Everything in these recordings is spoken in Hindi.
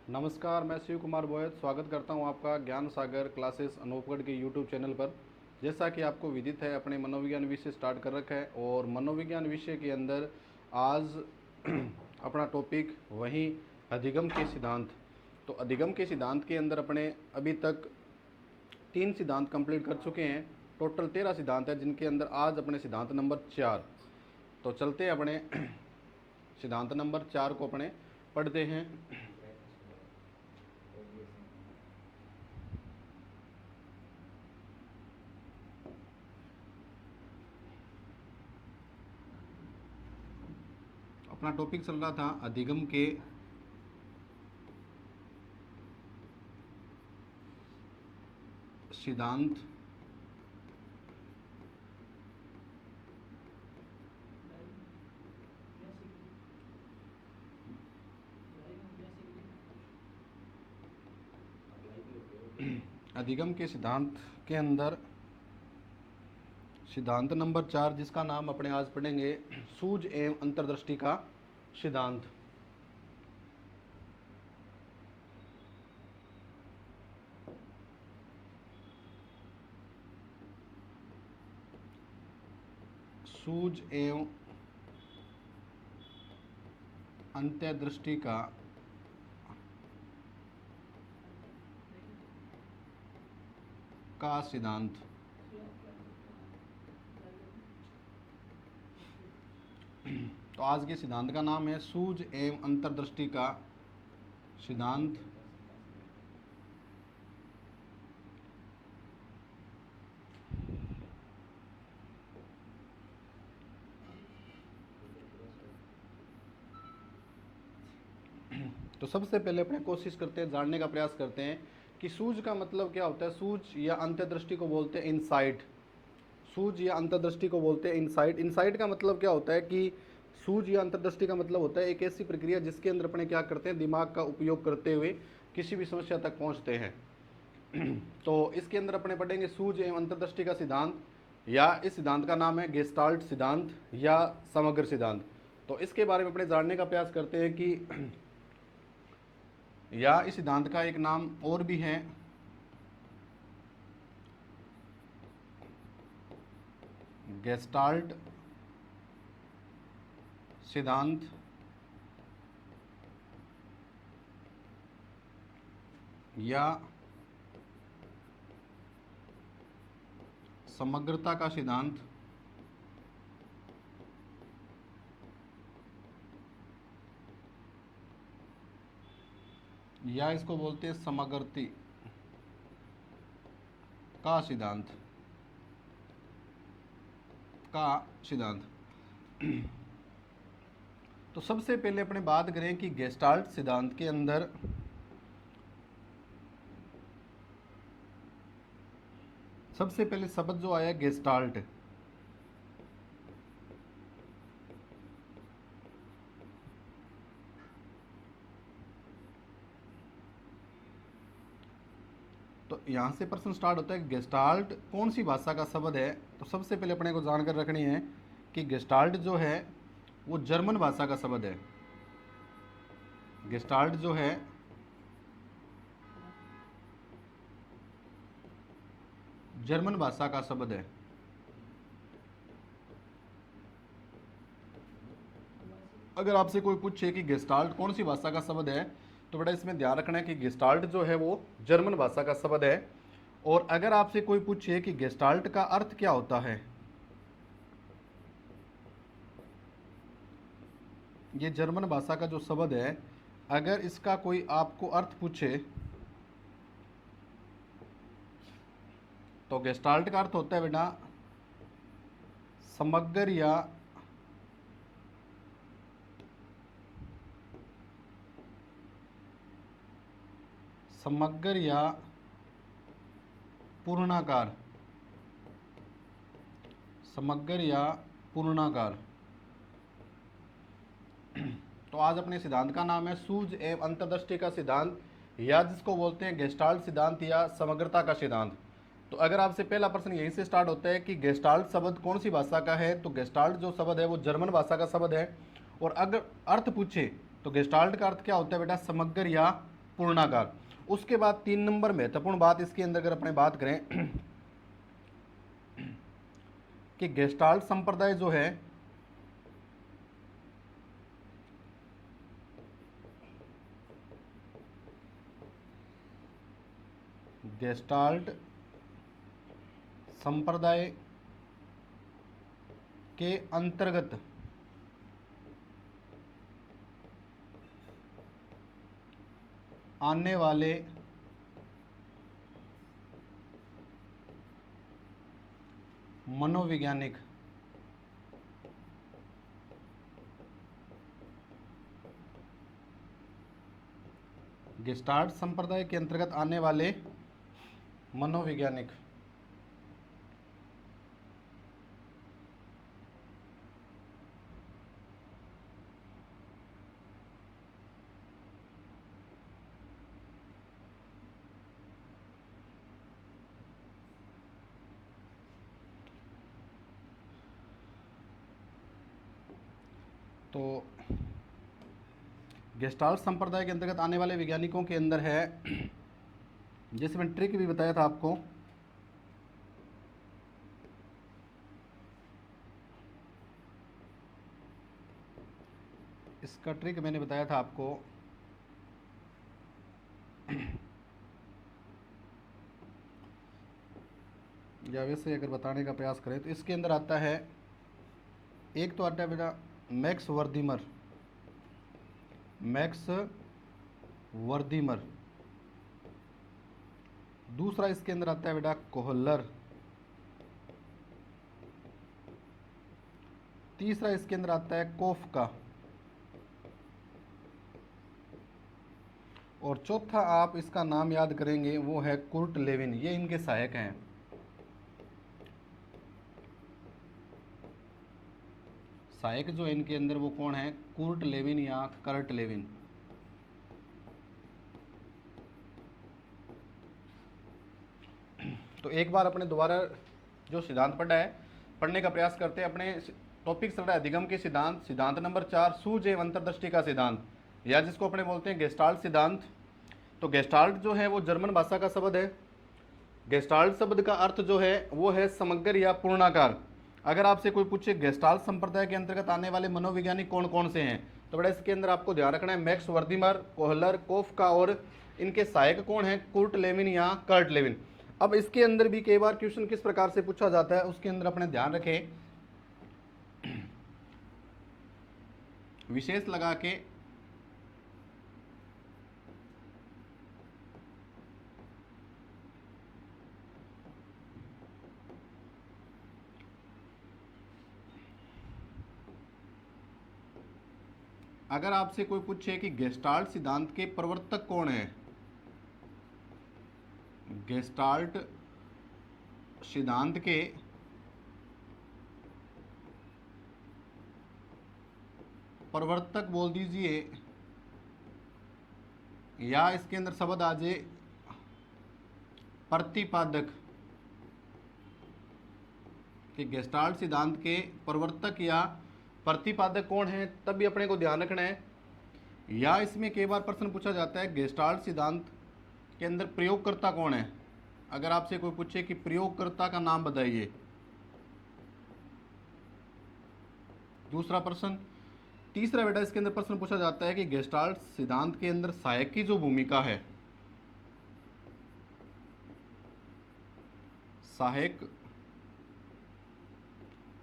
नमस्कार, मैं शिव कुमार बोयत स्वागत करता हूं आपका ज्ञान सागर क्लासेस अनूपगढ़ के यूट्यूब चैनल पर। जैसा कि आपको विदित है, अपने मनोविज्ञान विषय स्टार्ट कर रखा है और मनोविज्ञान विषय के अंदर आज अपना टॉपिक वहीं अधिगम के सिद्धांत। तो अधिगम के सिद्धांत के अंदर अपने अभी तक 3 सिद्धांत कंप्लीट कर चुके हैं। टोटल 13 सिद्धांत है, जिनके अंदर आज अपने सिद्धांत नंबर 4। तो चलते हैं अपने सिद्धांत नंबर 4 को अपने पढ़ते हैं। अपना टॉपिक चल रहा था अधिगम के सिद्धांत। अधिगम के सिद्धांत के अंदर सिद्धांत नंबर 4, जिसका नाम अपने आज पढ़ेंगे सूझ एवं अंतर्दृष्टि का सिद्धांत। सूझ एवं अंतर्दृष्टि का सिद्धांत। तो आज के सिद्धांत का नाम है सूझ एवं अंतर्दृष्टि का सिद्धांत। तो सबसे पहले अपने कोशिश करते हैं, जानने का प्रयास करते हैं कि सूझ का मतलब क्या होता है। सूझ या अंतर्दृष्टि को बोलते हैं इनसाइट। सूझ या अंतर्दृष्टि को बोलते हैं इनसाइट। इनसाइट का मतलब क्या होता है कि सूझ या अंतर्दृष्टि का मतलब होता है एक ऐसी प्रक्रिया जिसके अंदर अपने क्या करते हैं, दिमाग का उपयोग करते हुए किसी भी समस्या तक पहुंचते हैं। तो इसके अंदर अपने पढ़ेंगे सूझ एवं अंतर्दृष्टि का सिद्धांत, या इस सिद्धांत का नाम है गेस्टाल्ट सिद्धांत या समग्र सिद्धांत। तो इसके बारे में अपने जानने का प्रयास करते हैं कि या इस सिद्धांत का एक नाम और भी है गेस्टाल्ट सिद्धांत या समग्रता का सिद्धांत, या इसको बोलते हैं समग्रति का सिद्धांत का सिद्धांत। तो सबसे पहले अपने बात करें कि गेस्टाल्ट सिद्धांत के अंदर सबसे पहले शब्द जो आया गेस्टाल्ट। तो यहाँ से प्रश्न स्टार्ट होता है गेस्टाल्ट कौन सी भाषा का शब्द है। तो सबसे पहले अपने को जानकर रखनी है कि गेस्टाल्ट जो है वो जर्मन भाषा का शब्द है। गेस्टाल्ट जो है जर्मन भाषा का शब्द है। अगर आपसे कोई पूछे कि गेस्टाल्ट कौन सी भाषा का शब्द है, तो बेटा इसमें ध्यान रखना है कि गेस्टाल्ट जो है वो जर्मन भाषा का शब्द है। और अगर आपसे कोई पूछे कि गेस्टाल्ट का अर्थ क्या होता है, ये जर्मन भाषा का जो शब्द है, अगर इसका कोई आपको अर्थ पूछे तो गेस्टाल्ट का अर्थ होता है बेटा समग्र या पूर्णाकार। समग्र या पूर्णाकार। तो आज अपने सिद्धांत का नाम है सूझ एवं अंतर्दृष्टि का सिद्धांत, या जिसको बोलते हैं गेस्टाल्ट सिद्धांत या समग्रता का सिद्धांत। तो अगर आपसे पहला प्रश्न यहीं से स्टार्ट होता है कि गेस्टाल्ट शब्द कौन सी भाषा का है, तो गेस्टाल्ट जो शब्द है वो जर्मन भाषा का शब्द है। और अगर अर्थ पूछे तो गेस्टाल्ट का अर्थ क्या होता है बेटा, समग्र या पूर्णाकार। उसके बाद 3 नंबर महत्वपूर्ण बात इसके अंदर अगर अपने बात करें कि गेस्टाल्ट संप्रदाय जो है गेस्टाल्ट संप्रदाय के अंतर्गत आने वाले मनोवैज्ञानिक गेस्टाल्ट संप्रदाय के अंतर्गत आने वाले मनोवैज्ञानिक तो गेस्टाल्ट संप्रदाय के अंतर्गत आने वाले वैज्ञानिकों के अंदर है, जैसे मैंने ट्रिक भी बताया था आपको, इसका ट्रिक मैंने बताया था आपको, या वैसे अगर बताने का प्रयास करें तो इसके अंदर आता है, एक तो आता है बेटा मैक्स वर्दीमर, दूसरा इसके अंदर आता है बेटा कोहलर, तीसरा इसके अंदर आता है कोफ्का, और चौथा आप इसका नाम याद करेंगे वो है कुर्ट लेविन। ये इनके सहायक हैं। सहायक जो है इनके अंदर वो कौन है, कुर्ट लेविन या कर्ट लेविन। तो एक बार अपने दोबारा जो सिद्धांत पढ़ने का प्रयास करते हैं। अपने टॉपिक चल रहा है अधिगम के सिद्धांत, सिद्धांत नंबर 4 सूझ एवं अंतर्दृष्टि का सिद्धांत, या जिसको अपने बोलते हैं गेस्टाल्ट सिद्धांत। तो गेस्टाल्ट जो है वो जर्मन भाषा का शब्द है। गेस्टाल्ट शब्द का अर्थ जो है वो है समग्र या पूर्णाकार। अगर आपसे कोई पूछे गेस्टाल्ट संप्रदाय के अंतर्गत आने वाले मनोवैज्ञानिक कौन कौन से हैं, तो बड़ा इसके अंदर आपको ध्यान रखना है मैक्स वर्दीमर, कोहलर, कोफ्का, और इनके सहायक कौन है, कुर्ट लेविन या कर्ट लेविन। अब इसके अंदर भी कई बार क्वेश्चन किस प्रकार से पूछा जाता है, उसके अंदर अपने ध्यान रखें, विशेष लगा के अगर आपसे कोई पूछे कि गेस्टाल्ट सिद्धांत के प्रवर्तक कौन है, गेस्टाल्ट सिद्धांत के प्रवर्तक बोल दीजिए, या इसके अंदर शब्द आ जाए प्रतिपादक, कि गेस्टाल्ट सिद्धांत के प्रवर्तक या प्रतिपादक कौन है, तब भी अपने को ध्यान रखना है। या इसमें कई बार प्रश्न पूछा जाता है गेस्टाल्ट सिद्धांत के अंदर प्रयोगकर्ता कौन है। अगर आपसे कोई पूछे कि प्रयोगकर्ता का नाम बताइए, दूसरा प्रश्न। तीसरा बेटा इसके अंदर प्रश्न पूछा जाता है कि गेस्टाल्ट सिद्धांत के अंदर सहायक की जो भूमिका है, सहायक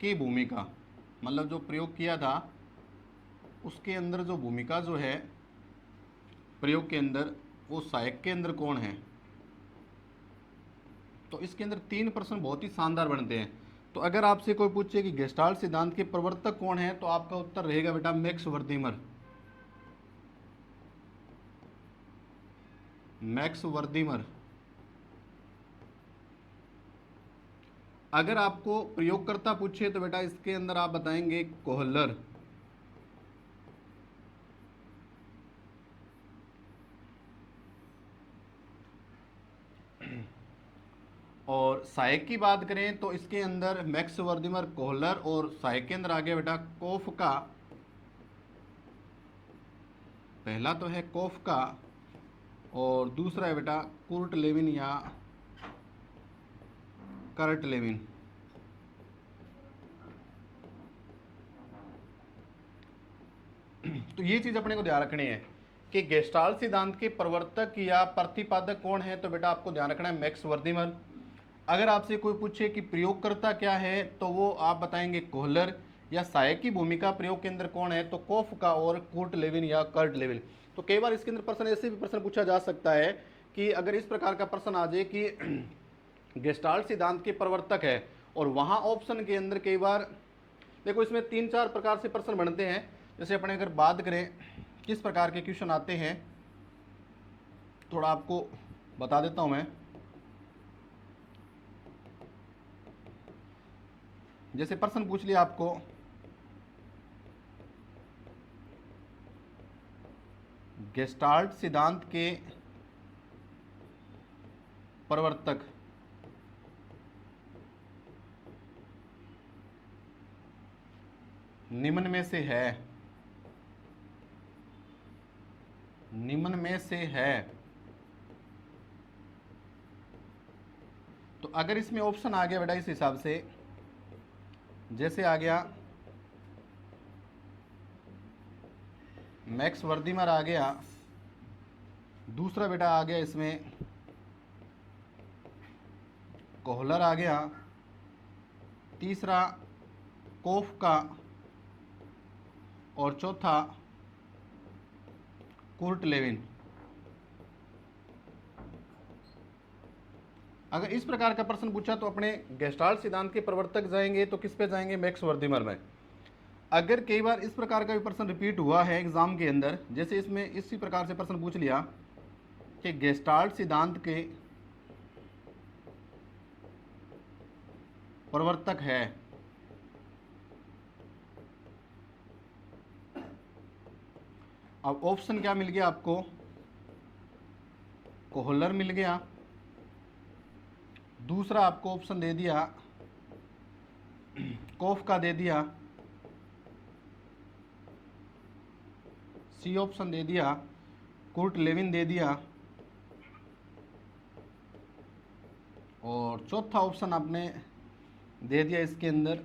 की भूमिका, मतलब जो प्रयोग किया था उसके अंदर जो भूमिका जो है प्रयोग के अंदर, वो सहायक के अंदर कौन है। तो इसके अंदर 3 प्रश्न बहुत ही शानदार बनते हैं। तो अगर आपसे कोई पूछे कि गेस्टाल्ट सिद्धांत के प्रवर्तक कौन है, तो आपका उत्तर रहेगा बेटा मैक्स वर्दीमर। मैक्स वर्दीमर। अगर आपको प्रयोगकर्ता पूछे तो बेटा इसके अंदर आप बताएंगे कोहलर। और सहायक की बात करें तो इसके अंदर मैक्स वर्दीमर, कोहलर, और सहायक के अंदर आ गया बेटा कोफ्का। पहला तो है कोफ्का, और दूसरा है बेटा कुर्ट लेविन या कर्ट लेविन। तो ये चीज अपने को ध्यान रखनी है कि गेस्टाल्ट सिद्धांत के प्रवर्तक या प्रतिपादक कौन है, तो बेटा आपको ध्यान रखना है मैक्स वर्दिमर। अगर आपसे कोई पूछे कि प्रयोगकर्ता क्या है, तो वो आप बताएंगे कोहलर, या सहायक की भूमिका प्रयोग के अंदर कौन है, तो कोफ का और कुर्ट लेविन या कर्ट लेविन। तो कई बार इसके अंदर प्रश्न ऐसे भी प्रश्न पूछा जा सकता है कि अगर इस प्रकार का प्रश्न आ जाए कि गेस्टाल्ट सिद्धांत के प्रवर्तक है, और वहां ऑप्शन के अंदर कई बार देखो इसमें 3-4 प्रकार से प्रश्न बनते हैं। जैसे अपने अगर बात करें किस प्रकार के क्वेश्चन आते हैं, थोड़ा आपको बता देता हूं मैं। जैसे प्रश्न पूछ लिया आपको गेस्टाल्ट सिद्धांत के प्रवर्तक निम्न में से है, निम्न में से है, तो अगर इसमें ऑप्शन आ गया बेटा इस हिसाब से, जैसे आ गया मैक्स वर्दिमर आ गया, दूसरा बेटा आ गया इसमें कोहलर आ गया, तीसरा कोफ का, और चौथा कुर्ट लेविन। अगर इस प्रकार का प्रश्न पूछा तो अपने गेस्टाल्ट सिद्धांत के प्रवर्तक जाएंगे तो किस पे जाएंगे, मैक्स वर्दिमर में। अगर कई बार इस प्रकार का भी प्रश्न रिपीट हुआ है एग्जाम के अंदर, जैसे इसमें इसी प्रकार से प्रश्न पूछ लिया कि गेस्टाल्ट सिद्धांत के प्रवर्तक है, अब ऑप्शन क्या मिल गया आपको, कोहलर मिल गया, दूसरा आपको ऑप्शन दे दिया कोफ का दे दिया, सी ऑप्शन दे दिया कुर्ट लेविन दे दिया, और चौथा ऑप्शन आपने दे दिया इसके अंदर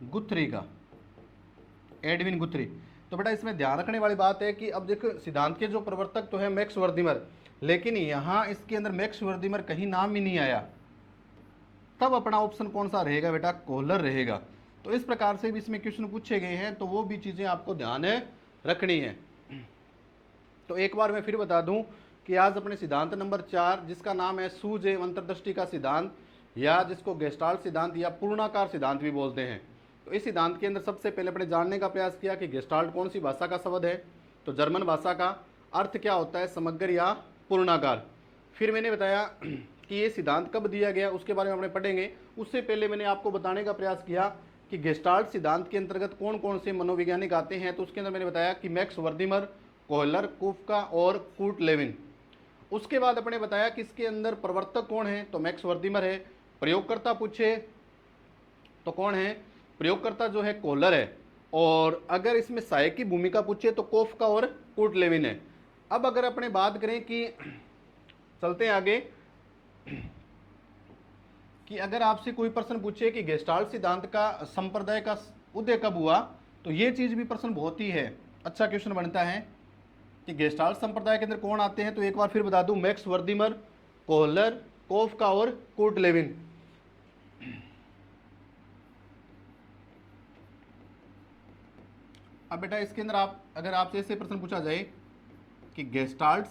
गुथरी का, एडविन गुथरी। तो बेटा इसमें ध्यान रखने वाली बात है कि अब देखो सिद्धांत के जो प्रवर्तक तो है मैक्स वर्दिमर, लेकिन यहाँ इसके अंदर मैक्स वर्दिमर कहीं नाम ही नहीं आया, तब अपना ऑप्शन कौन सा रहेगा बेटा, कोहलर रहेगा। तो इस प्रकार से भी इसमें क्वेश्चन पूछे गए हैं, तो वो भी चीज़ें आपको ध्यान रखनी है। तो एक बार मैं फिर बता दूं कि आज अपने सिद्धांत नंबर 4 जिसका नाम है सूझ एवं अंतर्दृष्टि का सिद्धांत, या जिसको गेस्टाल्ट सिद्धांत या पूर्णाकार सिद्धांत भी बोलते हैं। तो इस सिद्धांत के अंदर सबसे पहले अपने जानने का प्रयास किया कि गेस्टाल्ट कौन सी भाषा का शब्द है, तो जर्मन भाषा का। अर्थ क्या होता है, समग्र या पूर्णाकार। फिर मैंने बताया कि ये सिद्धांत कब दिया गया, उसके बारे में हमने पढ़ेंगे। उससे पहले मैंने आपको बताने का प्रयास किया कि गेस्टाल्ट सिद्धांत के अंतर्गत कौन कौन से मनोवैज्ञानिक आते हैं, तो उसके अंदर मैंने बताया कि मैक्स वर्दिमर, कोहलर, कुफ्का और कुर्ट लेविन। उसके बाद अपने बताया कि इसके अंदर प्रवर्तक कौन है, तो मैक्स वर्दिमर है। प्रयोगकर्ता पूछे तो कौन है, प्रयोगकर्ता जो है कोहलर है। और अगर इसमें सहायक की भूमिका पूछे तो कोफ का और कुर्ट लेविन है। अब अगर अपने बात करें कि चलते हैं आगे, कि अगर आपसे कोई प्रश्न पूछे कि गेस्टाल्ट सिद्धांत का संप्रदाय का उदय कब हुआ, तो ये चीज भी प्रश्न बहुत ही है अच्छा क्वेश्चन बनता है कि गेस्टाल्ट संप्रदाय के अंदर कौन आते हैं। तो एक बार फिर बता दूं, मैक्स वर्दिमर, कोहलर, कोफ्का और कुर्ट लेविन। अब बेटा इसके अंदर आप अगर आपसे ऐसे प्रश्न पूछा जाए कि गेस्टाल्ट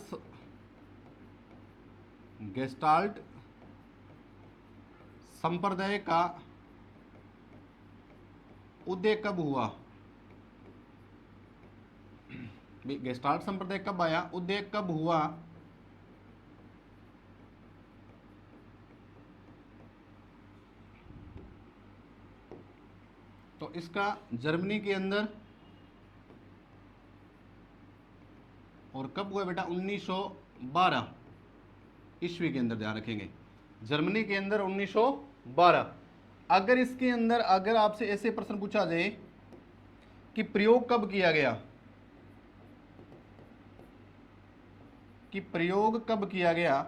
संप्रदाय का उदय कब हुआ, गेस्टाल्ट संप्रदाय कब आया, उदय कब हुआ, तो इसका जर्मनी के अंदर, और कब हुआ बेटा 1912 ईस्वी के अंदर, ध्यान रखेंगे जर्मनी के अंदर 1912। अगर इसके अंदर अगर आपसे ऐसे प्रश्न पूछा जाए कि प्रयोग कब किया गया, कि प्रयोग कब किया गया,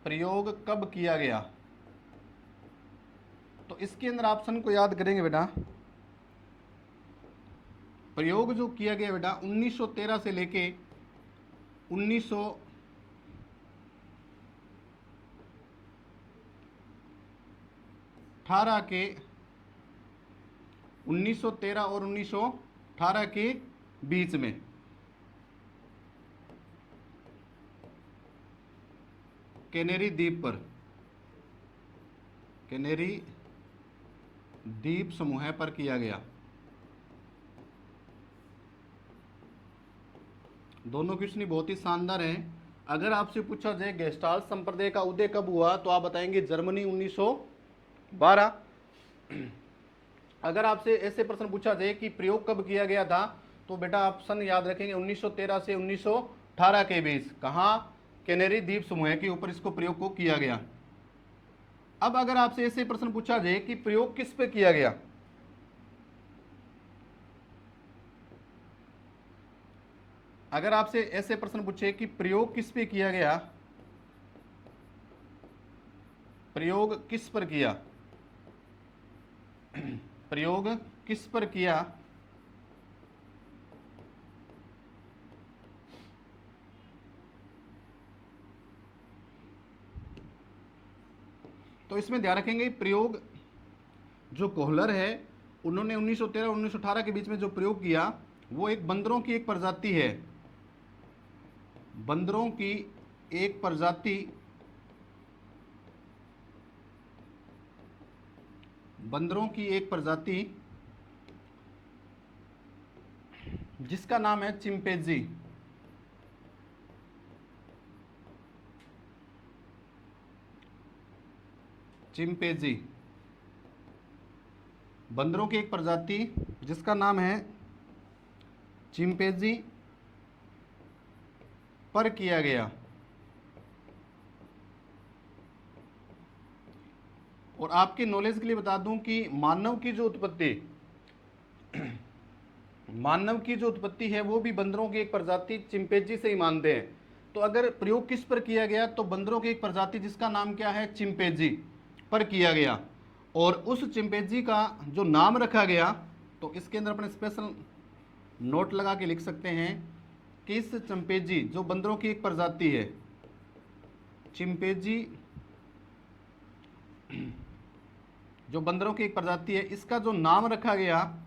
प्रयोग कब किया गया, तो इसके अंदर ऑप्शन को याद करेंगे बेटा। प्रयोग जो किया गया बेटा 1913 से लेके 1918 के 1913 और 1918 के बीच में कैनेरी द्वीप पर, कैनेरी द्वीप समूह पर किया गया। दोनों क्वेश्चन बहुत ही शानदार हैं। अगर आपसे पूछा जाए गेस्टाल्ट संप्रदाय का उदय कब हुआ तो आप बताएंगे जर्मनी 1912। अगर आपसे ऐसे प्रश्न पूछा जाए कि प्रयोग कब किया गया था तो बेटा ऑप्शन याद रखेंगे 1913 से 1918 के बीच। कहाँ? कैनेरी द्वीप समूह के ऊपर इसको प्रयोग को किया गया। अब अगर आपसे ऐसे प्रश्न पूछा जाए कि प्रयोग किस पे किया गया, अगर आपसे ऐसे प्रश्न पूछे कि प्रयोग किस पे किया गया, प्रयोग किस पर किया, प्रयोग किस पर किया, तो इसमें ध्यान रखेंगे प्रयोग जो कोहलर है उन्होंने 1913 और 1918 के बीच में जो प्रयोग किया वो एक बंदरों की एक प्रजाति है, बंदरों की एक प्रजाति, बंदरों की एक प्रजाति जिसका नाम है चिंपैंजी। चिंपैंजी, बंदरों की एक प्रजाति जिसका नाम है चिंपैंजी पर किया गया। और आपके नॉलेज के लिए बता दूं कि मानव की जो उत्पत्ति मानव की जो उत्पत्ति है वो भी बंदरों की एक प्रजाति चिंपैंजी से ही मानते हैं। तो अगर प्रयोग किस पर किया गया तो बंदरों की एक प्रजाति जिसका नाम क्या है चिंपैंजी पर किया गया। और उस चिंपैंजी का जो नाम रखा गया तो इसके अंदर अपने स्पेशल नोट लगा के लिख सकते हैं कि इस चिंपैंजी जो बंदरों की एक प्रजाति है, चिंपैंजी जो बंदरों की एक प्रजाति है, इसका जो नाम रखा गया,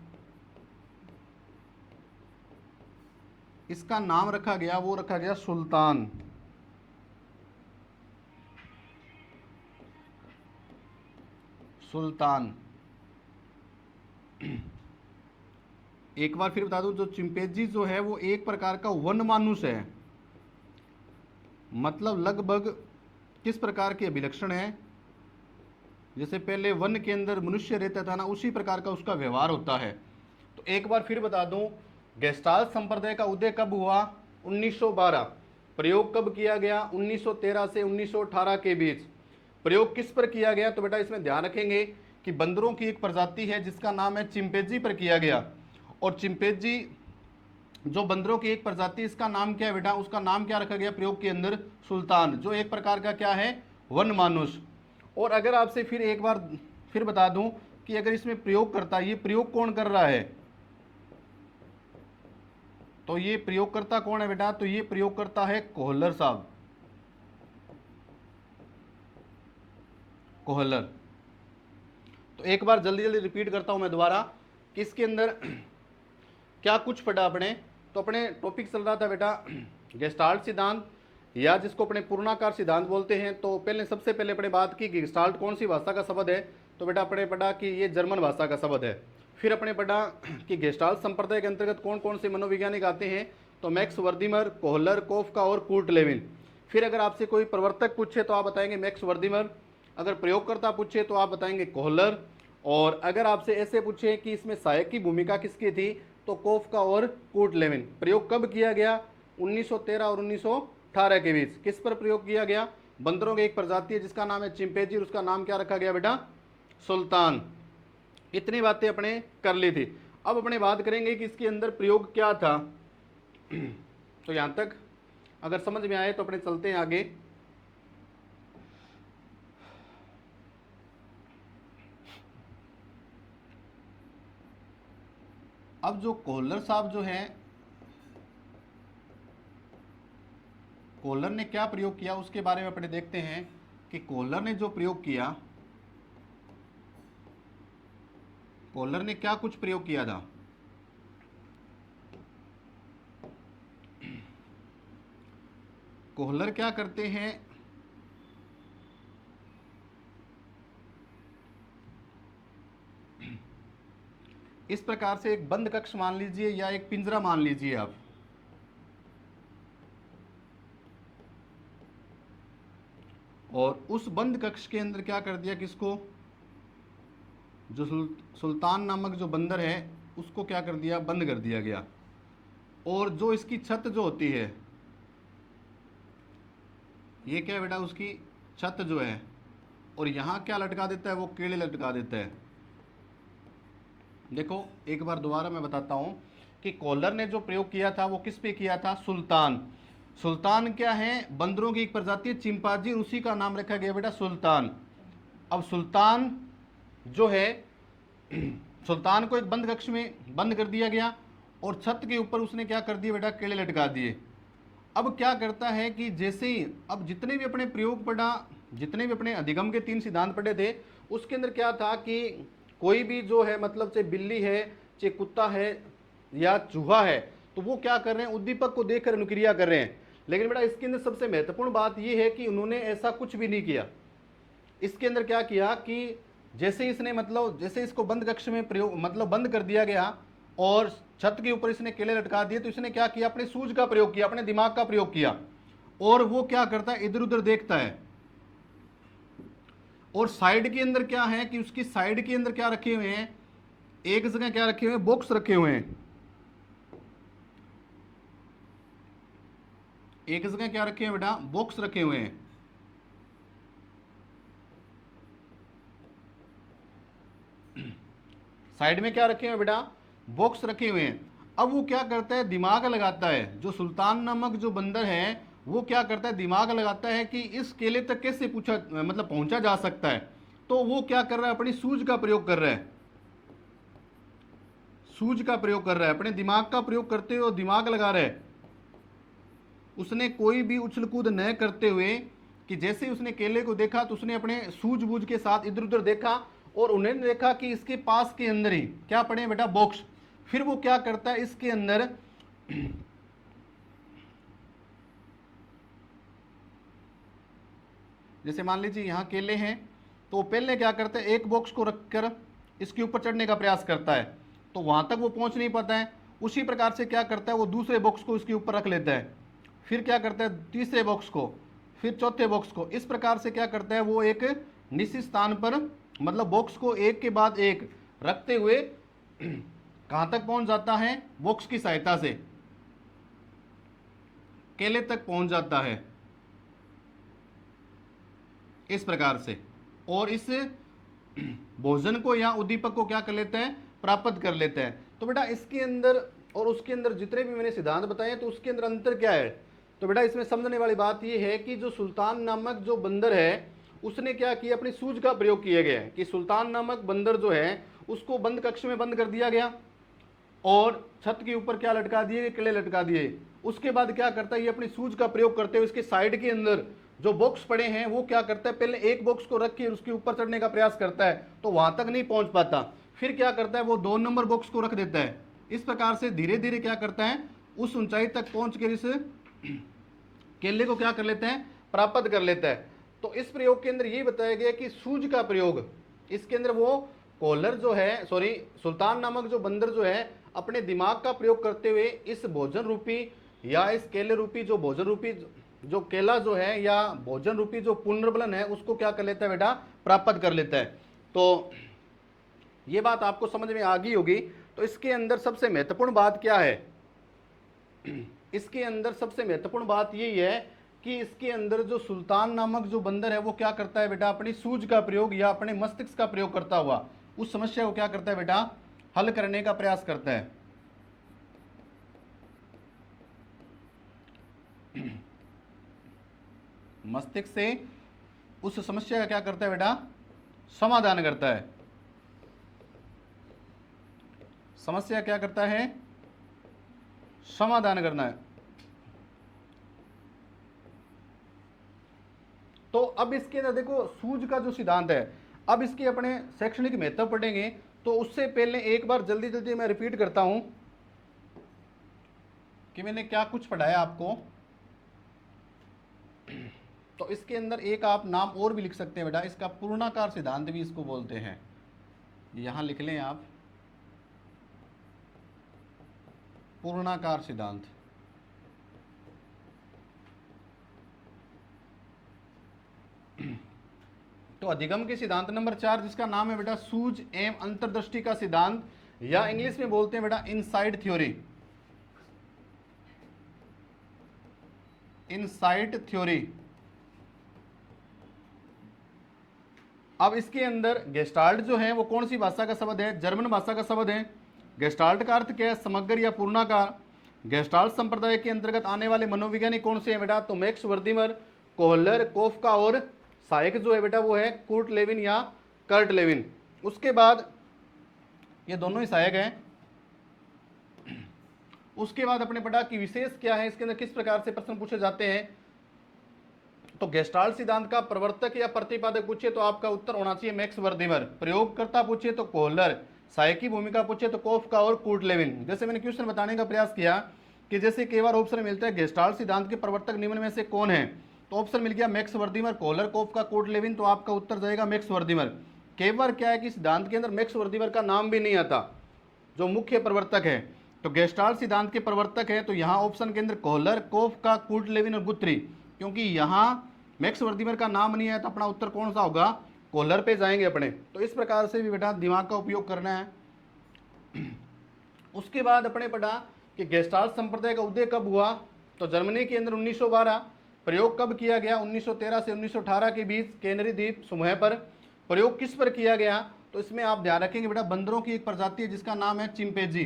इसका नाम रखा गया वो रखा गया सुल्तान। सुल्तान। एक बार फिर बता दूं जो चिंपैंजी जो है वो एक प्रकार का वन मानुष है, मतलब लगभग किस प्रकार के अभिलक्षण है, जैसे पहले वन के अंदर मनुष्य रहता था ना उसी प्रकार का उसका व्यवहार होता है। तो एक बार फिर बता दूं गेस्टाल्ट संप्रदाय का उदय कब हुआ 1912, प्रयोग कब किया गया 1913 से 1918 के बीच। प्रयोग किस पर किया गया तो बेटा इसमें ध्यान रखेंगे कि बंदरों की एक प्रजाति है जिसका नाम है चिंपैंजी पर किया गया। और चिंपैंजी जो बंदरों की एक प्रजाति इसका नाम क्या है बेटा, उसका नाम क्या रखा गया प्रयोग के अंदर सुल्तान, जो एक प्रकार का क्या है वन मानुष। और अगर आपसे फिर एक बार फिर बता दूं कि अगर इसमें प्रयोग करता, ये प्रयोग कौन कर रहा है, तो ये प्रयोगकर्ता कौन है बेटा, तो ये प्रयोग करता है कोहलर साहब, कोहलर। तो एक बार जल्दी जल्दी रिपीट करता हूं मैं दोबारा कि इसके अंदर क्या कुछ पढ़ा अपने। तो अपने टॉपिक चल रहा था बेटा गेस्टाल्ट सिद्धांत या जिसको अपने पूर्णाकार सिद्धांत बोलते हैं। तो पहले सबसे पहले अपने बात की गेस्टाल्ट कौन सी भाषा का शब्द है, तो बेटा अपने पढ़ा कि ये जर्मन भाषा का शब्द है। फिर अपने पढ़ा कि गेस्टाल्ट संप्रदाय के अंतर्गत कौन कौन से मनोवैज्ञानिक आते हैं, तो मैक्स वर्दीमर, कोहलर, कोफका और कूर्ट लेविन। फिर अगर आपसे कोई प्रवर्तक पूछे तो आप बताएंगे मैक्स वर्दीमर, अगर प्रयोगकर्ता पूछे तो आप बताएंगे कोहलर, और अगर आपसे ऐसे पूछे कि इसमें सहायक की भूमिका किसकी थी तो कोफका और कूर्ट लेविन। प्रयोग कब किया गया 1913 और 1918 के बीच। किस पर प्रयोग किया गया, बंदरों की एक प्रजाति है जिसका नाम है चिंपैंजी, उसका नाम क्या रखा गया बेटा सुल्तान। इतनी बातें अपने कर ली थी। अब अपने बात करेंगे कि इसके अंदर प्रयोग क्या था। तो यहाँ तक अगर समझ में आए तो अपने चलते हैं आगे। अब जो कोहलर साहब जो हैं, कोहलर ने क्या प्रयोग किया उसके बारे में अपने देखते हैं कि कोहलर ने जो प्रयोग किया, कोहलर ने क्या कुछ प्रयोग किया था। कोहलर क्या करते हैं, इस प्रकार से एक बंद कक्ष मान लीजिए या एक पिंजरा मान लीजिए आप, और उस बंद कक्ष के अंदर क्या कर दिया, किसको, जो सुल्तान नामक जो बंदर है उसको क्या कर दिया, बंद कर दिया गया। और जो इसकी छत जो होती है, ये क्या है बेटा, उसकी छत जो है, और यहाँ क्या लटका देता है, वो केले लटका देता है। देखो एक बार दोबारा मैं बताता हूँ कि कोहलर ने जो प्रयोग किया था वो किस पे किया था, सुल्तान। सुल्तान क्या है, बंदरों की एक प्रजाति है चिंपांजी, उसी का नाम रखा गया बेटा सुल्तान। अब सुल्तान जो है, सुल्तान को एक बंद कक्ष में बंद कर दिया गया और छत के ऊपर उसने क्या कर दिया बेटा, केले लटका दिए। अब क्या करता है कि जैसे ही अब जितने भी अपने प्रयोग पढ़ा, जितने भी अपने अधिगम के 3 सिद्धांत पढ़े थे, उसके अंदर क्या था कि कोई भी जो है मतलब चाहे बिल्ली है, चाहे कुत्ता है या चूहा है, तो वो क्या कर रहे हैं, उद्दीपक को देखकर अनुक्रिया कर रहे हैं। लेकिन बेटा इसके अंदर सबसे महत्वपूर्ण बात यह है कि उन्होंने ऐसा कुछ भी नहीं किया। इसके अंदर क्या किया कि जैसे इसने मतलब जैसे इसको बंद कक्ष में प्रयोग मतलब बंद कर दिया गया और छत के ऊपर इसने केले लटका दिए, तो इसने क्या किया, अपने सूझ का प्रयोग किया, अपने दिमाग का प्रयोग किया। और वो क्या करता है, इधर उधर देखता है। और साइड के अंदर क्या है कि उसकी साइड के अंदर क्या रखे हुए हैं, एक जगह क्या रखे हुए हैं, बॉक्स रखे हुए हैं। एक जगह क्या रखे हैं बेटा, बॉक्स रखे हुए हैं। साइड में क्या रखे हुए बेटा, बॉक्स रखे हुए हैं। अब वो क्या करता है, दिमाग लगाता है। जो सुल्तान नामक जो बंदर है वो क्या करता है, दिमाग लगाता है कि इस केले तक कैसे पूछा मतलब पहुंचा जा सकता है। तो वो क्या कर रहा है, अपनी सूझ का प्रयोग कर रहा है, सूझ का प्रयोग कर रहा है, अपने दिमाग का प्रयोग करते हुए दिमाग लगा रहा है। उसने कोई भी उछल कूद न करते हुए कि जैसे ही उसने केले को देखा तो उसने अपने सूझबूझ के साथ इधर उधर देखा और उन्होंने देखा कि इसके पास के अंदर ही क्या पड़े हैं बेटा, बॉक्स। फिर वो क्या करता है, इसके अंदर जैसे मान लीजिए यहाँ केले हैं, तो पहले क्या करता है, एक बॉक्स को रखकर इसके ऊपर चढ़ने का प्रयास करता है, तो वहां तक वो पहुंच नहीं पाता है। उसी प्रकार से क्या करता है, वो दूसरे बॉक्स को इसके ऊपर रख लेता है, फिर क्या करता है, तीसरे बॉक्स को, फिर चौथे बॉक्स को। इस प्रकार से क्या करता है, वो एक निश्चित स्थान पर मतलब बॉक्स को एक के बाद एक रखते हुए कहां तक पहुंच जाता है, बॉक्स की सहायता से केले तक पहुंच जाता है, इस प्रकार से। और इस भोजन को या उद्दीपक को क्या कर लेते हैं, प्राप्त कर लेते हैं। तो बेटा इसके अंदर और उसके अंदर जितने भी मैंने सिद्धांत बताए तो उसके अंदर अंतर क्या है, तो बेटा इसमें समझने वाली बात यह है कि जो सुल्तान नामक जो बंदर है उसने क्या किया, अपनी सूझ का प्रयोग किया गया है कि सुल्तान नामक बंदर जो है उसको बंद कक्ष में बंद कर दिया गया और छत के ऊपर क्या लटका दिए, किले लटका दिए। उसके बाद क्या करता है, ये अपनी सूझ का प्रयोग करते हुए इसके साइड के अंदर जो बॉक्स पड़े हैं वो क्या करता है, पहले एक बॉक्स को रख के उसके ऊपर चढ़ने का प्रयास करता है, तो वहां तक नहीं पहुंच पाता। फिर क्या करता है, वो 2 नंबर बॉक्स को रख देता है। इस प्रकार से धीरे धीरे क्या करता है, उस ऊंचाई तक पहुंच कर इस केले को क्या कर लेता है, प्राप्त कर लेता है। तो इस प्रयोग के अंदर ये बताया गया कि सूझ का प्रयोग, इसके अंदर वो कोहलर जो है, सॉरी सुल्तान नामक जो बंदर जो है अपने दिमाग का प्रयोग करते हुए इस भोजन रूपी या इस केले रूपी जो भोजन रूपी जो केला जो है या भोजन रूपी जो पुनर्बलन है उसको क्या कर लेता है बेटा, प्राप्त कर लेता है। तो ये बात आपको समझ में आ गई होगी। तो इसके अंदर सबसे महत्वपूर्ण बात क्या है, इसके अंदर सबसे महत्वपूर्ण बात यही है कि इसके अंदर जो सुल्तान नामक जो बंदर है वो क्या करता है बेटा, अपनी सूझ का प्रयोग या अपने मस्तिष्क का प्रयोग करता हुआ उस समस्या को क्या करता है बेटा, हल करने का प्रयास करता है। मस्तिष्क से उस समस्या का क्या करता है बेटा, समाधान करता है। समस्या क्या करता है, समाधान करना है। तो अब इसके अंदर देखो सूझ का जो सिद्धांत है, अब इसके अपने शैक्षणिक महत्व पढ़ेंगे। तो उससे पहले एक बार जल्दी जल्दी मैं रिपीट करता हूं कि मैंने क्या कुछ पढ़ाया आपको। तो इसके अंदर एक आप नाम और भी लिख सकते हैं बेटा, इसका पूर्णाकार सिद्धांत भी इसको बोलते हैं। यहां लिख लें आप, पूर्णाकार सिद्धांत। तो अधिगम के सिद्धांत नंबर 4 जिसका नाम है बेटा सूझ एवं अंतर्दृष्टि का सिद्धांत, या इंग्लिश में बोलते हैं बेटा इनसाइट थ्योरी। Insight theory. अब इसके अंदर गेस्टाल्ट जो है वो कौन सी भाषा का शब्द है, जर्मन भाषा का शब्द है। गेस्टाल्ट का अर्थ क्या है, समग्र या पूर्णाकार। गेस्टाल्ट संप्रदाय के अंतर्गत आने वाले मनोवैज्ञानिक कौन से हैं बेटा, तो मैक्स वर्दीमर, कोहलर, कोफका और सहायक जो है बेटा वो है कुर्ट लेविन या कर्ट लेविन। उसके बाद ये दोनों ही सहायक हैं। उसके बाद अपने पढ़ा कि विशेष क्या है, इसके अंदर किस प्रकार से प्रश्न पूछे जाते हैं। तो गेस्टाल्ट सिद्धांत का प्रवर्तक या प्रतिपादक पूछे तो आपका उत्तर होना चाहिए मैक्स वर्दीमर। प्रयोगकर्ता पूछे तो कोहलर, सहायक की भूमिका पूछे तो कोफका और कुर्ट लेविन। जैसे मैंने क्वेश्चन बताने का प्रयास किया कि जैसे कई बार ऑप्शन मिलता है गेस्टाल्ट सिद्धांत के प्रवर्तक निम्न में से कौन है, तो ऑप्शन मिल गया Max Wertheimer, Kohler, Koffka, Kurt Lewin. तो आपका उत्तर जाएगा मैक्स वर्दीमर। कई बार क्या है कि सिद्धांत के अंदर मैक्स वर्दीमर का नाम भी नहीं आता जो मुख्य प्रवर्तक है। तो गेस्टाल्ट सिद्धांत के प्रवर्तक है तो यहाँ ऑप्शन के अंदर कोहलर, कोफका, कुर्ट लेविन और गुथ्री। क्योंकि यहाँ मैक्स वर्दीमर का नाम नहीं है तो अपना उत्तर कौन सा होगा, कोहलर पे जाएंगे अपने। तो इस प्रकार से भी बेटा दिमाग का उपयोग करना है। उसके बाद अपने पढ़ा कि गेस्टाल्ट संप्रदाय का उदय कब हुआ, तो जर्मनी के अंदर 1912। प्रयोग कब किया गया, 1913 से 1918 के बीच कैनरी द्वीप समूह पर। प्रयोग किस पर किया गया, तो इसमें आप ध्यान रखेंगे बेटा बंदरों की एक प्रजाति है जिसका नाम है चिंपैंजी।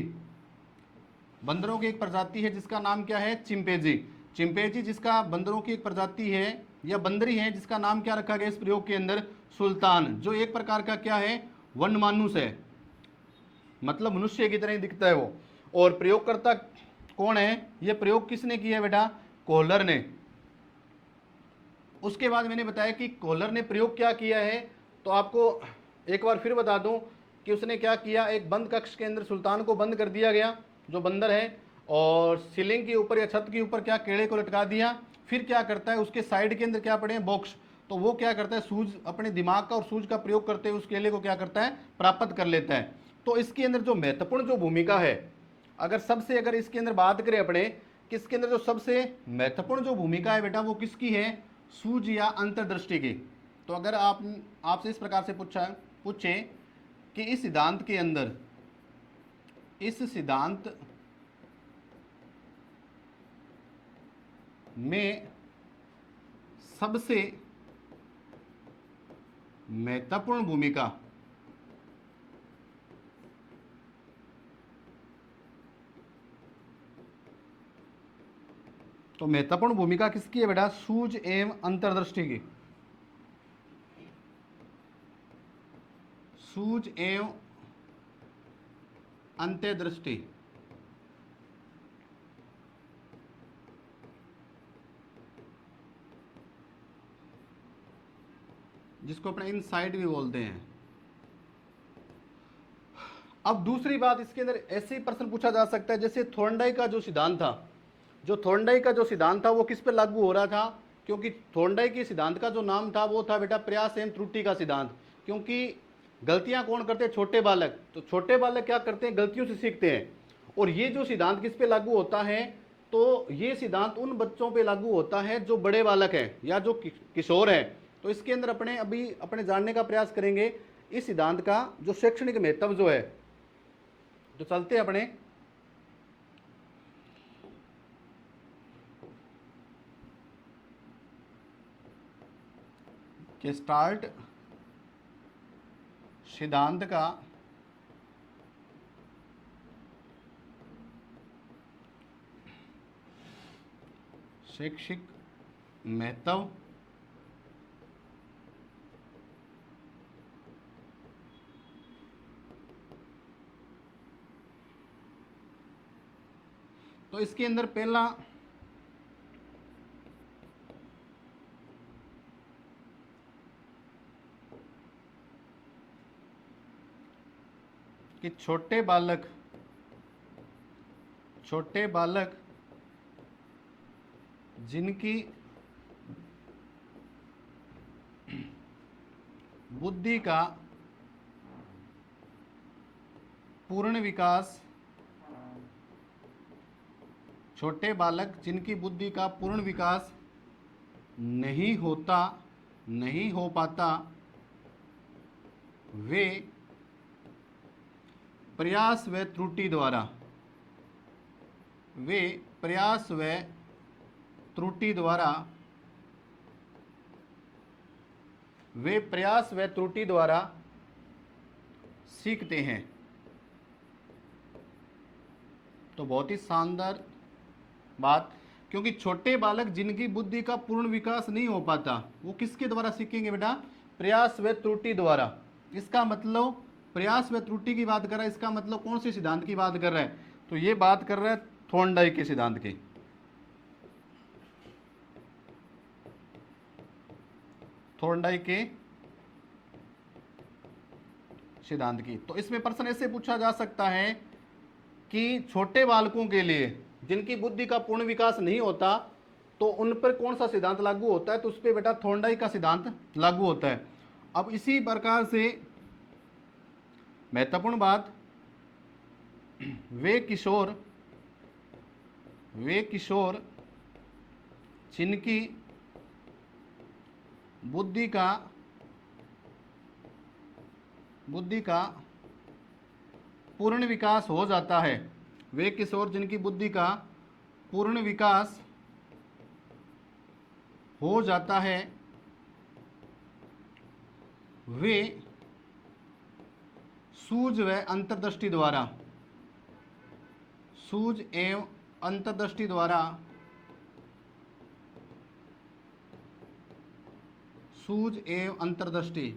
बंदरों की एक प्रजाति है जिसका नाम क्या है, चिंपैंजी। चिंपैंजी जिसका बंदरों की एक प्रजाति है या बंदरी है जिसका नाम क्या रखा गया इस प्रयोग के अंदर, सुल्तान। जो एक प्रकार का क्या है, वन मानुस है, मतलब मनुष्य की तरह ही दिखता है वो। और प्रयोगकर्ता कौन है, ये प्रयोग किसने किया है बेटा, कोहलर ने। उसके बाद मैंने बताया कि कोहलर ने प्रयोग क्या किया है, तो आपको एक बार फिर बता दूं कि उसने क्या किया, एक बंद कक्ष के अंदर सुल्तान को बंद कर दिया गया जो बंदर है, और सीलिंग के ऊपर या छत के ऊपर क्या केड़े को लटका दिया। फिर क्या करता है, उसके साइड के अंदर क्या पड़े हैं, बॉक्स। तो वो क्या करता है, सूझ अपने दिमाग का और सूझ का प्रयोग करते हुए उस केले को क्या करता है, प्राप्त कर लेता है। तो इसके अंदर जो महत्वपूर्ण जो भूमिका है, अगर इसके अंदर बात करें अपने किसके अंदर जो सबसे महत्वपूर्ण जो भूमिका है बेटा वो किसकी है, सूझ या अंतर्दृष्टि की। तो अगर आपसे इस प्रकार से पूछे कि इस सिद्धांत के अंदर, इस सिद्धांत में सबसे महत्वपूर्ण भूमिका तो महत्वपूर्ण भूमिका किसकी है बेटा, सूझ एवं अंतर्दृष्टि की। सूझ एवं अंतर्दृष्टि, जिसको अपने इनसाइट भी बोलते हैं। अब दूसरी बात इसके अंदर ऐसे ही प्रश्न पूछा जा सकता है जैसे थोर्नडाइक का जो सिद्धांत था, जो थोर्नडाइक का जो सिद्धांत था वो किस पर लागू हो रहा था, क्योंकि थोर्नडाइक के सिद्धांत का जो नाम था वो था बेटा प्रयास एवं त्रुटि का सिद्धांत। क्योंकि गलतियां कौन करते हैं, छोटे बालक। तो छोटे बालक क्या करते हैं, गलतियों से सीखते हैं। और ये जो सिद्धांत किस पे लागू होता है, तो ये सिद्धांत उन बच्चों पे लागू होता है जो बड़े बालक हैं या जो किशोर हैं। तो इसके अंदर अपने जानने का प्रयास करेंगे इस सिद्धांत का जो शैक्षणिक महत्व जो है। तो चलते हैं अपने गेस्टाल्ट सिद्धांत का शैक्षिक महत्व तो इसके अंदर पहला कि छोटे बालक जिनकी बुद्धि का पूर्ण विकास, छोटे बालक जिनकी बुद्धि का पूर्ण विकास नहीं हो पाता, वे प्रयास व त्रुटि द्वारा सीखते हैं। तो बहुत ही शानदार बात, क्योंकि छोटे बालक जिनकी बुद्धि का पूर्ण विकास नहीं हो पाता वो किसके द्वारा सीखेंगे बेटा? प्रयास व त्रुटि द्वारा। इसका मतलब प्रयास व त्रुटि की बात कर रहा है, इसका मतलब कौन से सिद्धांत की बात कर रहा है? तो ये बात कर रहा है थॉर्नडाइक के सिद्धांत की। थॉर्नडाइक के सिद्धांत की। तो इसमें प्रश्न ऐसे पूछा जा सकता है कि छोटे बालकों के लिए जिनकी बुद्धि का पूर्ण विकास नहीं होता तो उन पर कौन सा सिद्धांत लागू होता है? तो उस पर बेटा थॉर्नडाइक का सिद्धांत लागू होता है। अब इसी प्रकार से महत्वपूर्ण बात, वे किशोर जिनकी बुद्धि का पूर्ण विकास हो जाता है, वे किशोर जिनकी बुद्धि का पूर्ण विकास हो जाता है, वे सूझ व अंतर्दृष्टि द्वारा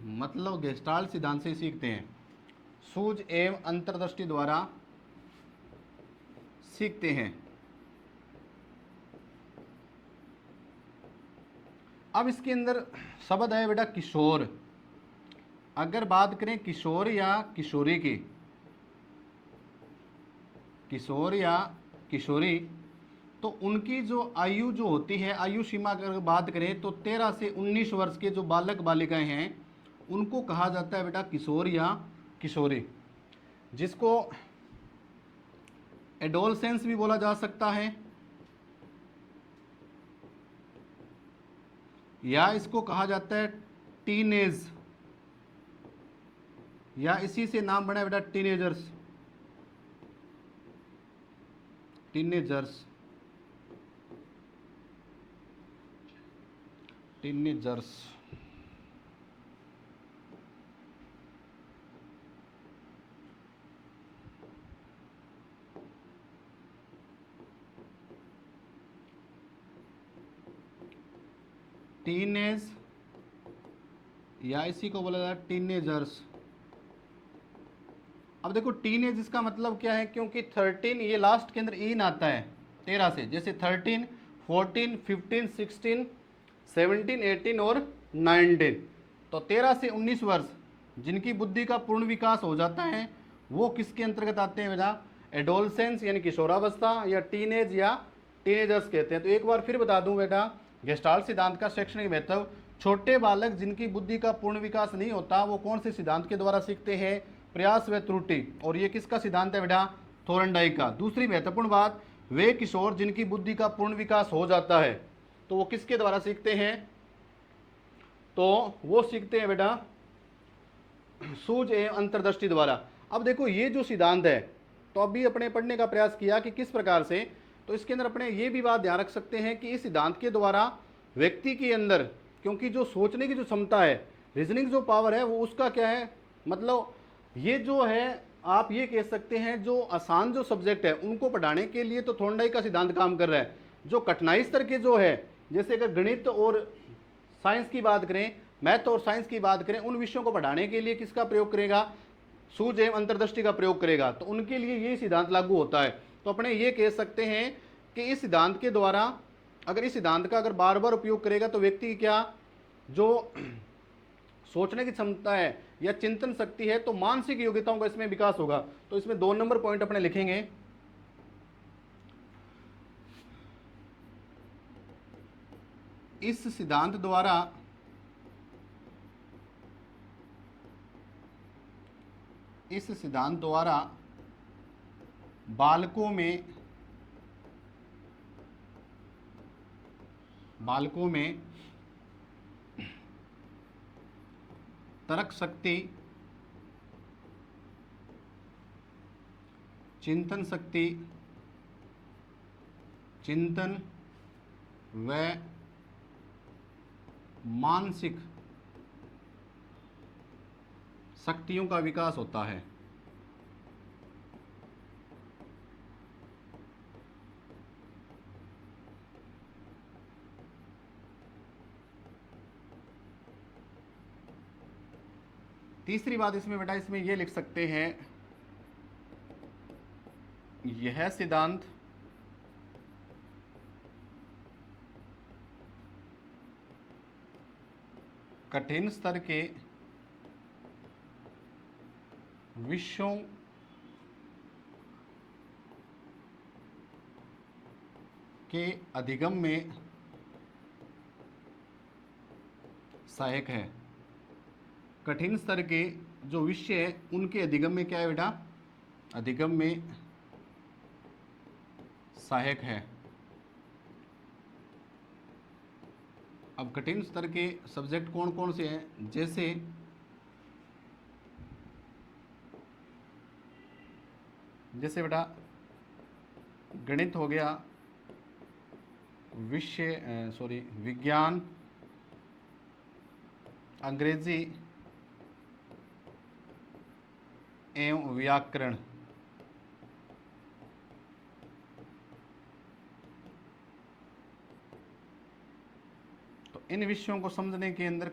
मतलब गेस्टाल्ट सिद्धांत से सीखते हैं। सूझ एवं अंतर्दृष्टि द्वारा सीखते हैं। अब इसके अंदर शब्द है बेटा किशोर। अगर बात करें किशोर या किशोरी की, किशोर या किशोरी, तो उनकी जो आयु जो होती है, आयु सीमा अगर बात करें तो 13 से 19 वर्ष के जो बालक बालिकाएं हैं उनको कहा जाता है बेटा किशोर या किशोरी, जिसको एडोलसेंस भी बोला जा सकता है या इसको कहा जाता है टीनेज, या इसी से नाम बना है बेटा टीनेजर्स। टीनेज या इसी को बोला जाता है टीनेजर्स। अब देखो टीनेज इसका मतलब क्या है, क्योंकि 13 ये लास्ट के अंदर इन आता है 13 से, जैसे 13, 14, 15, 16, 17, 18 और 19। तो 13 से 19 वर्ष जिनकी बुद्धि का पूर्ण विकास हो जाता है वो किसके अंतर्गत आते हैं बेटा? एडोलसेंस यानी किशोरावस्था, या टीनेज या टीनेजर्स कहते हैं। तो एक बार फिर बता दूं बेटा, गेस्टाल्ट सिद्धांत का शैक्षणिक महत्व, छोटे बालक जिनकी बुद्धि का पूर्ण विकास नहीं होता वो कौन से सिद्धांत के द्वारा सीखते हैं? प्रयास व त्रुटि। और ये किसका सिद्धांत है बेटा? थॉर्नडाइक का। दूसरी महत्वपूर्ण बात, वे किशोर जिनकी बुद्धि का पूर्ण विकास हो जाता है तो वो किसके द्वारा सीखते हैं? तो वो सीखते हैं बेटा सूझ एवं अंतर्दृष्टि द्वारा। अब देखो ये जो सिद्धांत है, तो अभी अपने पढ़ने का प्रयास किया कि किस प्रकार से, तो इसके अंदर अपने ये भी बात ध्यान रख सकते हैं कि इस सिद्धांत के द्वारा व्यक्ति के अंदर, क्योंकि जो सोचने की जो क्षमता है, रीजनिंग जो पावर है, वो उसका क्या है, मतलब ये जो है आप ये कह सकते हैं जो आसान जो सब्जेक्ट है उनको पढ़ाने के लिए तो थॉर्नडाइक का सिद्धांत काम कर रहा है। जो कठिनाई स्तर के जो है, जैसे अगर गणित और साइंस की बात करें, मैथ और साइंस की बात करें, उन विषयों को पढ़ाने के लिए किसका प्रयोग करेगा? सूझ एवं अंतर्दृष्टि का प्रयोग करेगा। तो उनके लिए ये सिद्धांत लागू होता है। तो अपने ये कह सकते हैं कि इस सिद्धांत के द्वारा अगर इस सिद्धांत का अगर बार बार उपयोग करेगा तो व्यक्ति की क्या जो सोचने की क्षमता है या चिंतन शक्ति है, तो मानसिक योग्यताओं का इसमें विकास होगा। तो इसमें 2 नंबर पॉइंट अपने लिखेंगे, इस सिद्धांत द्वारा बालकों में तर्क शक्ति, चिंतन व मानसिक शक्तियों का विकास होता है। तीसरी बात इसमें बेटा इसमें ये लिख सकते हैं, यह सिद्धांत कठिन स्तर के विषयों के अधिगम में सहायक है। कठिन स्तर के जो विषय है उनके अधिगम में क्या है बेटा, अधिगम में सहायक है। अब कठिन स्तर के सब्जेक्ट कौन कौन से हैं, जैसे बेटा गणित हो गया, विज्ञान, अंग्रेजी एवं व्याकरण। तो इन विषयों को समझने के अंदर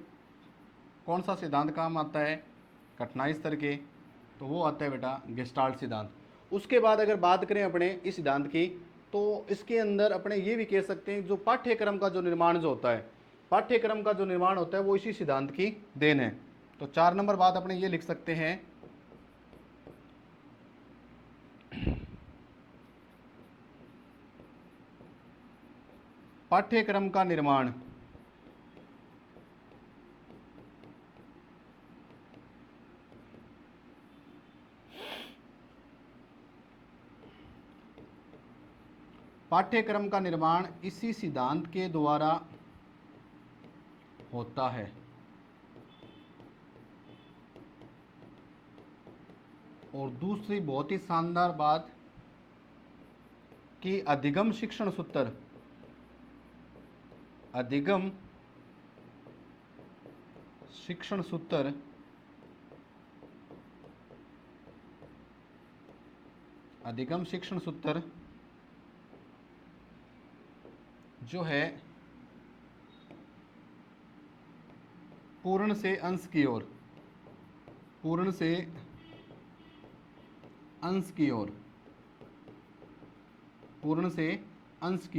कौन सा सिद्धांत काम आता है, कठिनाई स्तर के, तो वो आता है बेटा गेस्टाल्ट सिद्धांत। उसके बाद अगर बात करें अपने इस सिद्धांत की, तो इसके अंदर अपने ये भी कह सकते हैं जो पाठ्यक्रम का जो निर्माण जो होता है, पाठ्यक्रम का जो निर्माण होता है वो इसी सिद्धांत की देन है। तो 4 नंबर बात अपने ये लिख सकते हैं, पाठ्यक्रम का निर्माण इसी सिद्धांत के द्वारा होता है। और दूसरी बहुत ही शानदार बात कि अधिगम शिक्षण सूत्र, जो है पूर्ण से अंश की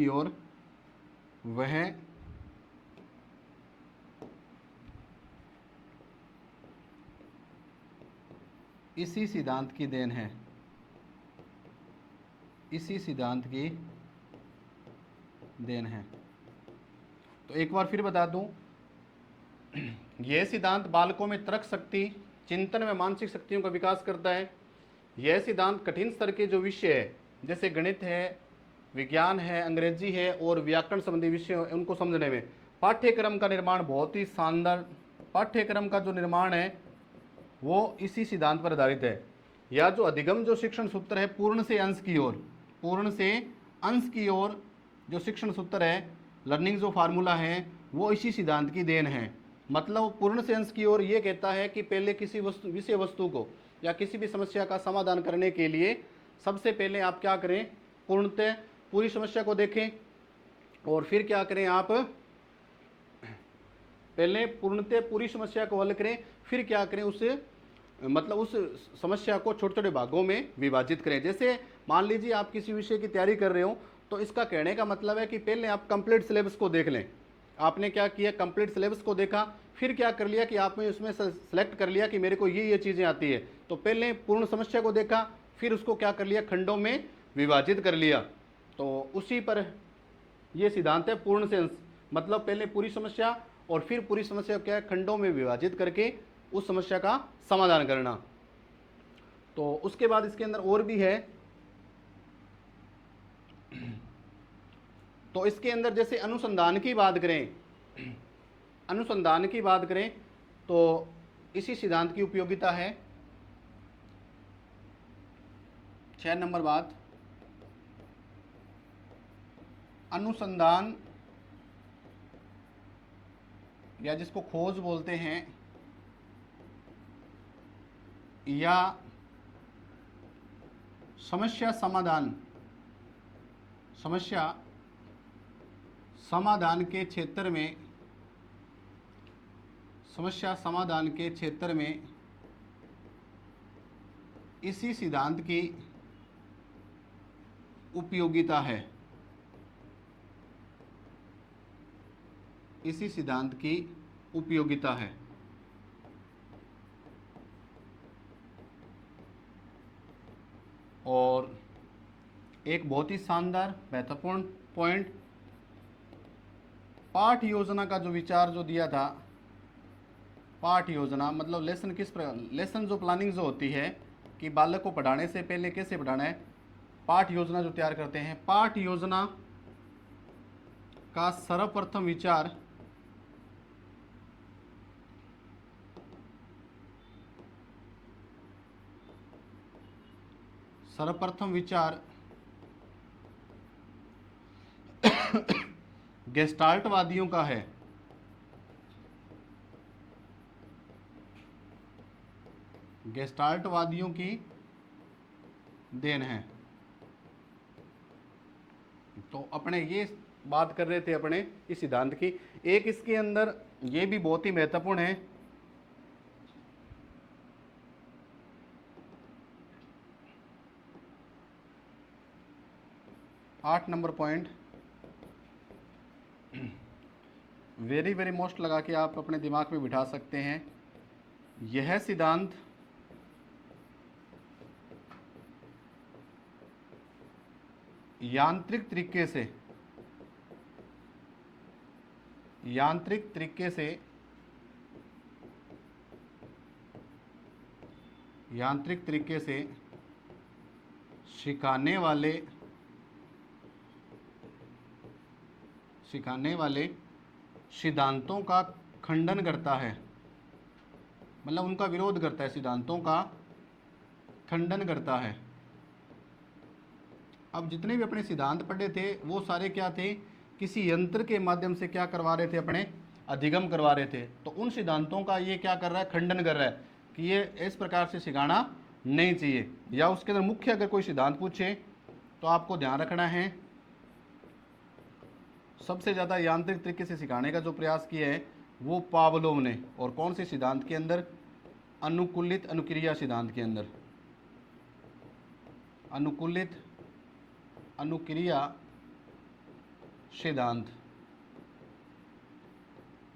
ओर वह इसी सिद्धांत की देन है। तो एक बार फिर बता दूं, यह सिद्धांत बालकों में तर्क शक्ति, चिंतन व मानसिक शक्तियों का विकास करता है। यह सिद्धांत कठिन स्तर के जो विषय है, जैसे गणित है, विज्ञान है, अंग्रेजी है और व्याकरण संबंधी विषय है, उनको समझने में पाठ्यक्रम का निर्माण बहुत ही शानदार, पाठ्यक्रम का जो निर्माण है वो इसी सिद्धांत पर आधारित है। या जो अधिगम जो शिक्षण सूत्र है पूर्ण से अंश की ओर जो शिक्षण सूत्र है, लर्निंग जो फार्मूला है, वो इसी सिद्धांत की देन है। मतलब पूर्ण से अंश की ओर ये कहता है कि पहले किसी विषय वस्तु को या किसी भी समस्या का समाधान करने के लिए सबसे पहले आप क्या करें, पूर्णतः पूरी समस्या को देखें और फिर क्या करें, आप पहले पूर्णतः पूरी समस्या को हल करें, फिर क्या करें, उस समस्या को छोटे छोटे भागों में विभाजित करें। जैसे मान लीजिए आप किसी विषय की तैयारी कर रहे हो तो इसका कहने का मतलब है कि पहले आप कंप्लीट सिलेबस को देख लें। आपने क्या किया, कंप्लीट सिलेबस को देखा, फिर क्या कर लिया कि आपने उसमें सेलेक्ट कर लिया कि मेरे को ये चीज़ें आती है। तो पहले पूर्ण समस्या को देखा, फिर उसको क्या कर लिया, खंडों में विभाजित कर लिया। तो उसी पर ये सिद्धांत है पूर्ण सेंस, मतलब पहले पूरी समस्या और फिर पूरी समस्या क्या है, खंडों में विभाजित करके उस समस्या का समाधान करना। तो उसके बाद इसके अंदर और भी है। तो इसके अंदर जैसे अनुसंधान की बात करें, अनुसंधान की बात करें तो इसी सिद्धांत की उपयोगिता है। 6 नंबर बात, अनुसंधान या जिसको खोज बोलते हैं या समस्या समाधान, समस्या समाधान के क्षेत्र में, समस्या समाधान के क्षेत्र में इसी सिद्धांत की उपयोगिता है, इसी सिद्धांत की उपयोगिता है। और एक बहुत ही शानदार महत्वपूर्ण पॉइंट, पाठ योजना का जो विचार जो दिया था, पाठ योजना मतलब लेसन किस प्रकार, लेसन जो प्लानिंग जो होती है कि बालक को पढ़ाने से पहले कैसे पढ़ाना है, पाठ योजना जो तैयार करते हैं, पाठ योजना का सर्वप्रथम विचार गेस्टाल्टवादियों का है, गेस्टाल्टवादियों की देन है। तो अपने ये बात कर रहे थे अपने इस सिद्धांत की। एक इसके अंदर ये भी बहुत ही महत्वपूर्ण है, 8 number point, very very most लगा के आप अपने दिमाग में बिठा सकते हैं। यह सिद्धांत यांत्रिक तरीके से सिखाने वाले सिद्धांतों का खंडन करता है, मतलब उनका विरोध करता है, सिद्धांतों का खंडन करता है। अब जितने भी अपने सिद्धांत पढ़े थे वो सारे क्या थे, किसी यंत्र के माध्यम से क्या करवा रहे थे, अपने अधिगम करवा रहे थे। तो उन सिद्धांतों का ये क्या कर रहा है, खंडन कर रहा है कि ये इस प्रकार से सिखाना नहीं चाहिए। या उसके अंदर मुख्य अगर कोई सिद्धांत पूछे तो आपको ध्यान रखना है, सबसे ज़्यादा यांत्रिक तरीके से सिखाने का जो प्रयास किया है वो पावलोव ने, और कौन से सिद्धांत के अंदर, अनुकूलित अनुक्रिया सिद्धांत के अंदर, अनुकूलित अनुक्रिया सिद्धांत।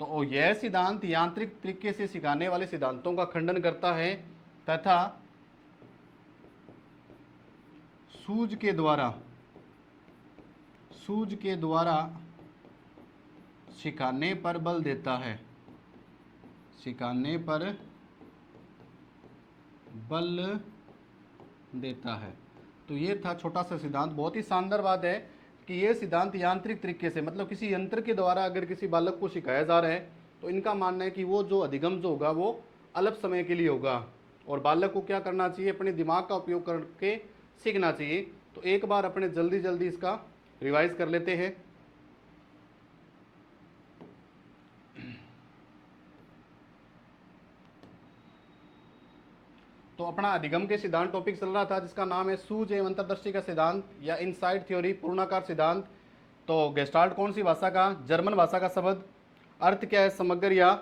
तो यह सिद्धांत यांत्रिक तरीके से सिखाने वाले सिद्धांतों का खंडन करता है तथा सूझ के द्वारा सिखाने पर बल देता है, सिखाने पर बल देता है। तो ये था छोटा सा सिद्धांत। बहुत ही शानदार बात है कि ये सिद्धांत यांत्रिक तरीके से, मतलब किसी यंत्र के द्वारा अगर किसी बालक को सिखाया जा रहा है तो इनका मानना है कि वो जो अधिगम जो होगा वो अल्प समय के लिए होगा, और बालक को क्या करना चाहिए, अपने दिमाग का उपयोग करके सीखना चाहिए। तो एक बार अपने जल्दी इसका रिवाइज कर लेते हैं। तो अपना अधिगम के सिद्धांत टॉपिक चल रहा था जिसका नाम है सूझ एवं अंतर्दृष्टि का सिद्धांत या इनसाइट थ्योरी, पूर्णाकार सिद्धांत। तो गेस्टाल्ट कौन सी भाषा का, जर्मन भाषा का शब्द, अर्थ क्या है, समग्र या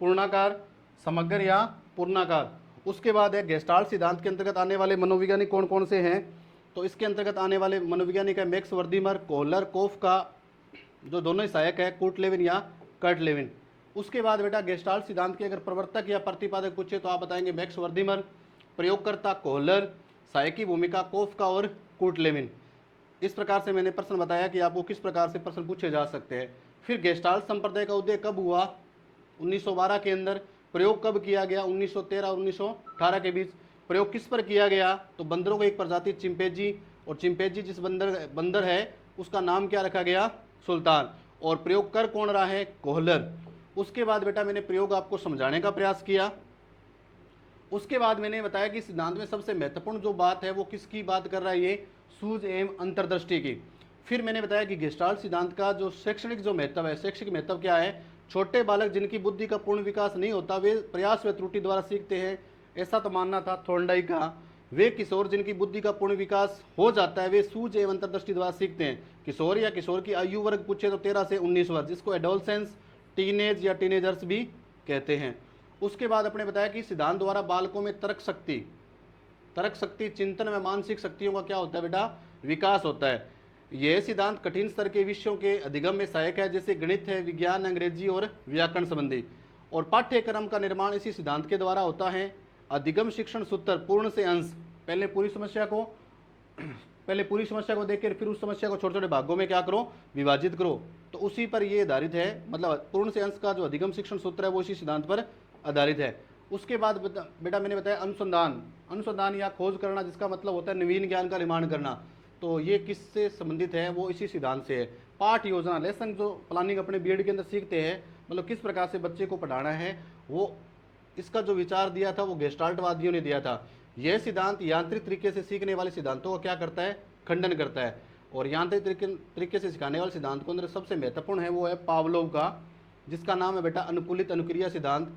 पूर्णाकार, समग्र या पूर्णाकार। उसके बाद है गेस्टाल्ट सिद्धांत के अंतर्गत आने वाले मनोवैज्ञानिक कौन कौन से हैं, तो इसके अंतर्गत आने वाले मनोवैज्ञानिक है मैक्स वर्दीमर, कोहलर, कोफ का जो दोनों ही सहायक है कुर्ट लेविन या कर्ट लेविन। उसके बाद बेटा गेस्टाल्ट सिद्धांत के अगर प्रवर्तक या प्रतिपादक पूछे तो आप बताएंगे मैक्स वर्दीमर, प्रयोगकर्ता कोहलर, सहायक की भूमिका कोफ का और कुर्ट लेविन। इस प्रकार से मैंने प्रश्न बताया कि आपको किस प्रकार से प्रश्न पूछे जा सकते हैं। फिर गेस्टाल्ट संप्रदाय का उदय कब हुआ, 1912 के अंदर। प्रयोग कब किया गया, 1913 और 1918 के बीच। प्रयोग किस पर किया गया, तो बंदरों की एक प्रजाति चिंपैंजी, और चिंपैंजी जिस बंदर है उसका नाम क्या रखा गया, सुल्तान। और प्रयोग कर कौन रहा है, कोहलर। उसके बाद बेटा मैंने प्रयोग आपको समझाने का प्रयास किया। उसके बाद मैंने बताया कि सिद्धांत में सबसे महत्वपूर्ण जो बात है वो किसकी बात कर रहा है, ये सूझ एवं अंतर्दृष्टि की। फिर मैंने बताया कि गेस्टाल्ट सिद्धांत का जो शैक्षणिक जो महत्व है, शैक्षिक महत्व क्या है, छोटे बालक जिनकी बुद्धि का पूर्ण विकास नहीं होता वे प्रयास व त्रुटि द्वारा सीखते हैं, ऐसा तो मानना था थॉर्नडाइक का। वे किशोर जिनकी बुद्धि का पूर्ण विकास हो जाता है वे सूझ एवं अंतर्दृष्टि द्वारा सीखते हैं। किशोर या किशोर की आयु वर्ग पूछे तो 13 से 19 वर्ष, जिसको एडोलसेंस, टीनेज या टीनेजर्स भी कहते हैं। उसके बाद अपने बताया कि सिद्धांत द्वारा बालकों में तर्क शक्ति, चिंतन में मानसिक शक्तियों का क्या होता है बेटा, विकास होता है। यह सिद्धांत कठिन स्तर के विषयों के अधिगम में सहायक है, जैसे गणित है, विज्ञान, अंग्रेजी और व्याकरण संबंधी। और पाठ्यक्रम का निर्माण इसी सिद्धांत के द्वारा होता है। अधिगम शिक्षण सूत्र, पूर्ण से अंश, पहले पूरी समस्या को देखकर फिर उस समस्या को छोटे छोटे भागों में क्या करो, विभाजित करो, तो उसी पर ये आधारित है। मतलब पूर्ण से अंश का जो अधिगम शिक्षण सूत्र है वो इसी सिद्धांत पर आधारित है। उसके बाद बेटा मैंने बताया अनुसंधान या खोज करना, जिसका मतलब होता है नवीन ज्ञान का निर्माण करना, तो ये किससे संबंधित है, वो इसी सिद्धांत से है। पाठ योजना, लेसन जो प्लानिंग अपने बीएड के अंदर सीखते हैं, मतलब किस प्रकार से बच्चे को पढ़ाना है, वो इसका जो विचार दिया था वो गेस्टाल्टवादियों ने दिया था। यह सिद्धांत यांत्रिक तरीके से सीखने वाले सिद्धांतों का क्या करता है, खंडन करता है। और यांत्रिक तरीके से सिखाने वाले सिद्धांत के अंदर सबसे महत्वपूर्ण है वो है पावलोव का, जिसका नाम है बेटा अनुकूलित अनुक्रिया सिद्धांत।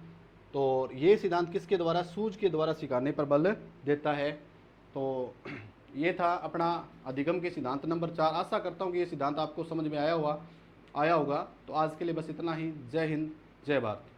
तो ये सिद्धांत किसके द्वारा, सूझ के द्वारा सिखाने पर बल देता है। तो ये था अपना अधिगम के सिद्धांत नंबर 4। आशा करता हूँ कि ये सिद्धांत आपको समझ में आया होगा। तो आज के लिए बस इतना ही। जय हिंद, जय भारत।